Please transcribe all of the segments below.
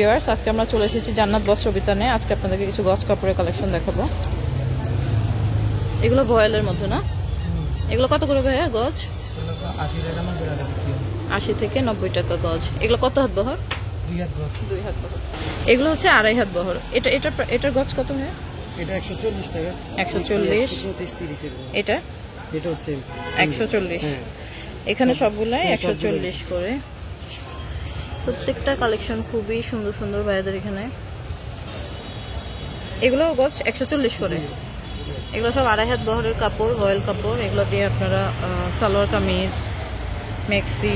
Viewers, আজকে আমরা চলে এসেছি জান্নাত বস্ত্র বিতানে। আজকে আপনাদেরকে কিছু গজ কাপড়ের কালেকশন দেখাবো। এগুলো ভয়েলের মধ্যে না? এগুলো কত করে ভাইয়া গজ? 80 থেকে 90 টাকা গজ। এগুলো কত হাত বহর? 2 হাত বহর। এগুলো হচ্ছে 2.5 হাত বহর। এটার গজ কত ভাইয়া? এটা 140 টাকা। 140। 30 এর। এটা হচ্ছে 140। এখানে সবগুলাই 140 করে। প্রত্যেকটা কালেকশন খুবই সুন্দর সুন্দর ভাইয়াদের এখানে। এগুলো গজ 140 করে। এগুলো সব 2.5 হাত বহরের কাপড়, রয়্যাল কাপড়। এগুলো দিয়ে আপনারা সালোয়ার কামিজ, মেক্সি,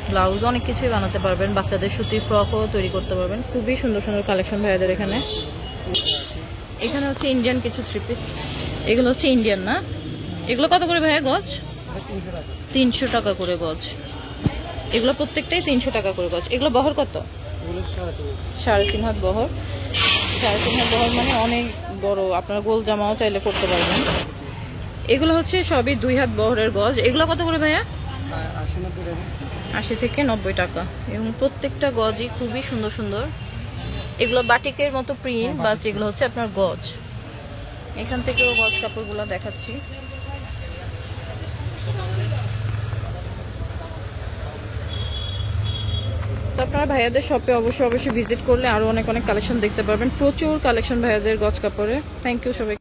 ব্লাউজ অনেক কিছুই বানাতে পারবেন। বাচ্চাদের সুতির ফ্রকও তৈরি করতে পারবেন। খুবই সুন্দর সুন্দর কালেকশন ভাইয়াদের এখানে। এখানে হচ্ছে ইন্ডিয়ান কিছু থ্রি পিস। এগুলো হচ্ছে ইন্ডিয়ান না? এগুলো কত করে ভাইয়া গজ? 300 টাকা করে গজ। এগুলো প্রত্যেকটাই 300 টাকা করে গজ। এগুলো বহর কত? 3.5 হাত বহর। 3.5 হাত বহর মানে অনেক বড়। আপনারা গোল জামাও চাইলে করতে পারবেন। এগুলো হচ্ছে সবই 2 হাত বহরের গজ। এগুলো কত করে ভাইয়া? 80 থেকে 90 টাকা। এবং প্রত্যেকটা গজই খুবই সুন্দর সুন্দর। এগুলো বাটিকের মতো প্রিন্ট, বা যেগুলো হচ্ছে আপনার গজ। এখান থেকেও গজ কাপড়গুলো দেখাচ্ছি। তো আপনারা ভাইয়াদের শপে অবশ্যই ভিজিট করলে আরো অনেক কালেকশন দেখতে পারবেন। প্রচুর কালেকশন ভাইয়াদের গজ কাপড়ে। থ্যাংক ইউ সবাই।